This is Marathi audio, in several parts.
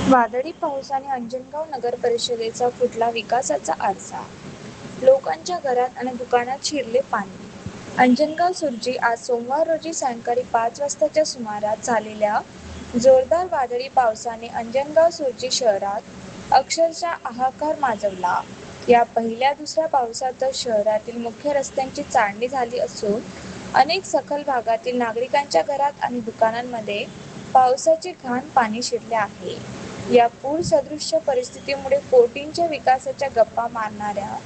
वादळी पावसाने अंजनगाव नगर परिषदेचा फुटला विकासाचा आरसा. लोकांच्या घरात आणि दुकानात शिरले पाणी. अंजनगाव सुर्जी आज सोमवार रोजी सायंकाळी 5 वाजताच्या सुमारास झालेल्या जोरदार वादळी पावसाने अंजनगाव सुर्जी शहरात अक्षरशः हाहाकार माजवला. या पहिल्या दुसऱ्या पावसातच शहरातील मुख्य रस्त्यांची चाळणी झाली असून अनेक सखल भागातील नागरिकांच्या घरात आणि दुकानांमध्ये पावसाचे घाण पाणी शिरले आहे. या पूर सदृश्य परिस्थितीमुळे कोटींच्या विकासाच्या गप्पा मारणाऱ्या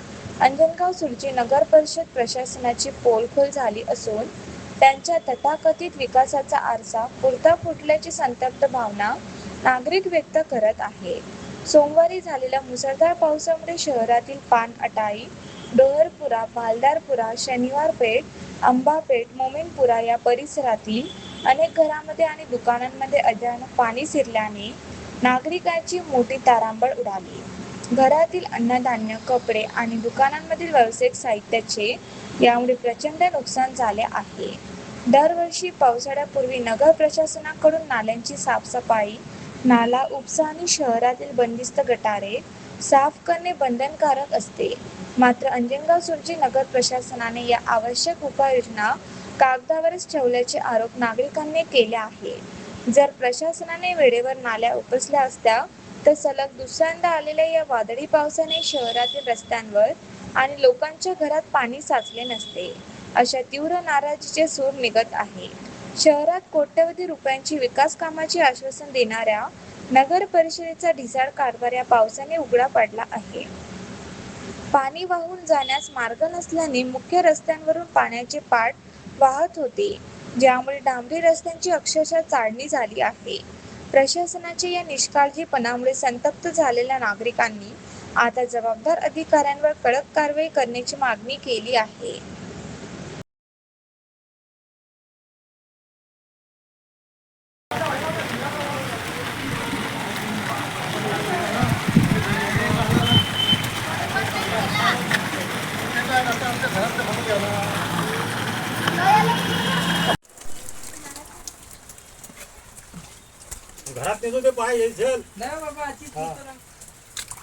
अंजनगाव सुर्जी नगर परिषद प्रशासनाची पोलखोल झाली असून त्यांच्या तथाकथित विकासाचा आरसा पुरता फुटल्याची संतप्त भावना नागरिक व्यक्त करत आहेत. सोमवारी झालेल्या मुसळधार पावसामुळे शहरातील पान अटाई, डोहरपुरा, भालदारपुरा, शनिवारपेठ, अंबापेठ, मोमीनपुरा या परिसरातील अनेक घरांमध्ये आणि दुकानांमध्ये अचानक पाणी शिरल्याने नागरिकांची मोठी तारांबळ उडाली. घरातील अन्नधान्य, कपडे आणि दुकानांमधील व्यावसायिक साहित्याचे यामुळे प्रचंड नुकसान झाले आहे. दरवर्षी पावसाळ्यापूर्वी नगर प्रशासनाकडून नाल्यांची साफसफाई, नाला उपसा आणि शहरातील बंदिस्त गटारे साफ करणे बंधनकारक असते. मात्र अंजनगाव सुर्जी नगर प्रशासनाने या आवश्यक उपाययोजना कागदावरच ठेवल्याचे आरोप नागरिकांनी केले आहे. जर प्रशासनाने वेळेवर नाल्या उपसल्या असत्या तर सलग दुसऱ्यांदा आलेल्या या वादळी पावसाने शहरातील रस्त्यांवर आणि लोकांच्या घरात पाणी साचले नसते, अशा तीव्र नाराजीचे सूर निघत आहे. शहरात कोट्यवधी रुपयांची विकास कामाची आश्वासन देणाऱ्या नगर परिषदेचा ढिसाळ कारभार या पावसाने उघडा पडला आहे. पाणी वाहून जाण्यास मार्ग नसल्याने मुख्य रस्त्यांवरून पाण्याचे पाट वाहत होते, ज्यामुळे डांबरी रस्त्यांची अक्षरशः चाळणी झाली आहे. प्रशासनाच्या या निष्काळजीपणामुळे संतप्त झालेल्या नागरिकांनी आता जबाबदार अधिकाऱ्यांवर कडक कारवाई करण्याची मागणी केली आहे. घरात नेतो ते पाय हे झेल नाही बाबा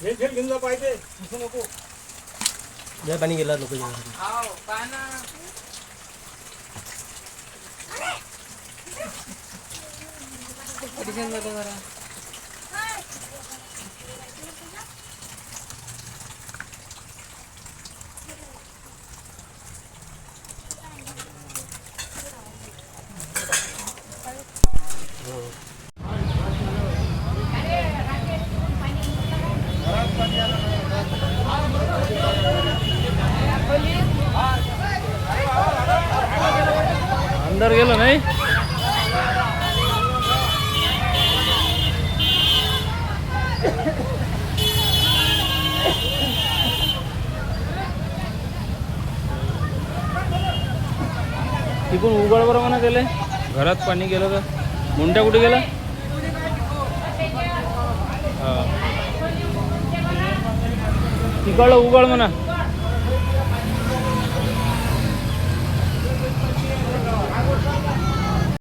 हे झेल घेऊन जा पाहिजे असं नको. जय पाणी गेला लोक पाना जरा अंदर गेलो नाही. तिकडून उघड बरं म्हणा गेले. घरात पाणी गेलं तर मुंड्या कुठे गेला. तिकडलं उघड म्हणा.